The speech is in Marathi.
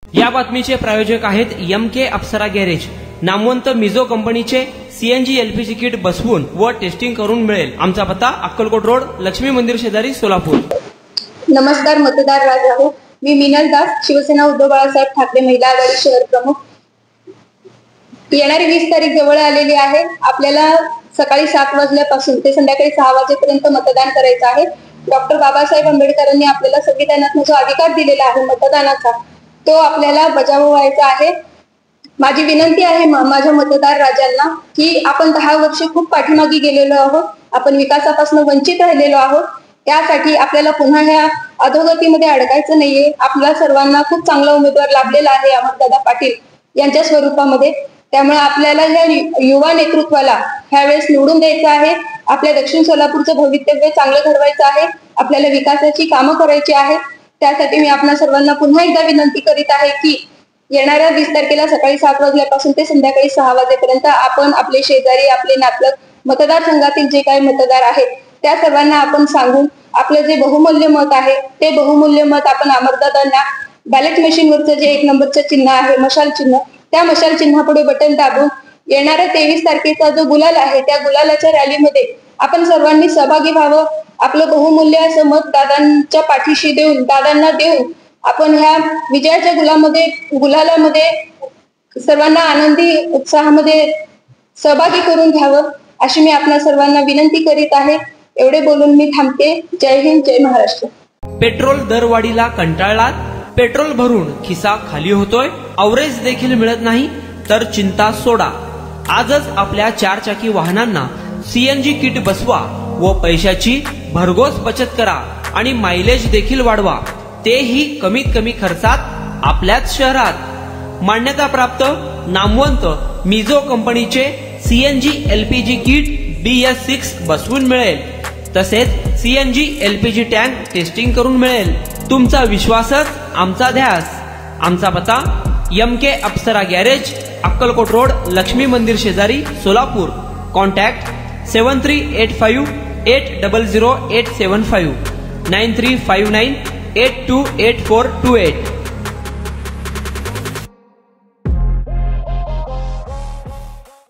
या बातमीचे प्रायोजक आहेत MK अप्सरा गॅरेज. नामवंत मिझो कंपनीचे CNG LPG किट बसवून व टेस्टिंग करून मिळेल. आमचा पत्ता अक्कलकोट रोड, लक्ष्मी मंदिर शेजारी, सोलापूर. नमस्कार मतदार राजा हो. मी मिनल दास, शिवसेना उद्धव बाळासाहेब ठाकरे महिला आघाडी शहर प्रमुख. येणारी 20 तारीख जवळ आलेली आहे. आपल्याला सकाळी 7 वाजल्यापासून ते संध्याकाळी 6 वाजेपर्यंत मतदान करायचं आहे. डॉक्टर बाबासाहेब आंबेडकरांनी आपल्याला संविधानात जो अधिकार दिलेला आहे मतदानाचा, तो आपल्याला बजावायचा आहे. माझी विनंती आहे माझ्या मतदार राजांना की आपण 10 वर्ष खूप पाठीमागे गेलेलो आहोत. आपण विकासापासून वंचित राहिलेलो आहोत. त्यासाठी आपल्याला पुन्हा ह्या अधोगतीमध्ये अडकायचं नाहीये. आपल्या सर्वांना खूप चांगला उमेदवार लाभलेला आहे अमरदादा पाटील यांच्या स्वरूपामध्ये. त्यामुळे आपल्याला या युवा नेतृत्वाला ह्यावेळेस निवडून द्यायचं आहे. आपल्या दक्षिण सोलापूरचं भवितव्य चांगलं घडवायचं आहे. आपल्याला विकासाची कामं करायची आहेत. त्यासाठी मी आपल्या सर्वांना पुन्हा एकदा विनंती करीत आहे की येणाऱ्या 20 तारखेला सकाळी 7 वाजल्यापासून ते संध्याकाळी 6 वाजेपर्यंत आपण आपले शेजारी, आपले नातलग, मतदारसंघातील जे काही मतदार आहेत त्या सर्वांना आपण सांगून आपलं जे बहुमूल्य मत आहे ते बहुमूल्य मत आपण अमरदादांना बॅलेट मशीनवरचं जे 1 नंबरचं चिन्ह आहे, मशाल चिन्ह, त्या मशाल चिन्हापुढे बटन दाबून येणाऱ्या 23 तारखेचा जो गुलाल आहे त्या गुलालाच्या रॅलीमध्ये आपण सर्वांनी सहभागी व्हावं. आपलं बहुमूल्य असं मत दादांच्या पाठीशी देऊन, दादांना देऊन आपण ह्या विजयाच्या गुलालामध्ये सर्वांना आनंदी उत्साहामध्ये सहभागी करून घ्यावं अशी मी आपल्या सर्वांना विनंती करीत आहे. एवढे बोलून मी थांबते. जय हिंद, जय महाराष्ट्र. पेट्रोल दरवाढीला कंटाळलात? पेट्रोल भरून खिसा खाली होतोय? अवरेज देखील मिळत नाही? तर चिंता सोडा. आजच आपल्या 4 चाकी वाहनांना CNG किट बसवा व पैशाची भरघोस बचत करा आणि मायलेज देखील वाढवा, तेही कमीत कमी खर्चात आपल्याच शहरात. मान्यता प्राप्त नामवंत मिझो कंपनीचे CNG LPG किट BS6 बसवून मिळेल. तसेच CNG LPG टँक टेस्टिंग करून मिळेल. तुमचा विश्वासच आमचा ध्यास. आमचा पत्ता MK अप्सरा गॅरेज, अक्कलकोट रोड, लक्ष्मी मंदिर शेजारी, सोलापूर. कॉन्टॅक्ट 7385800875 9359828428.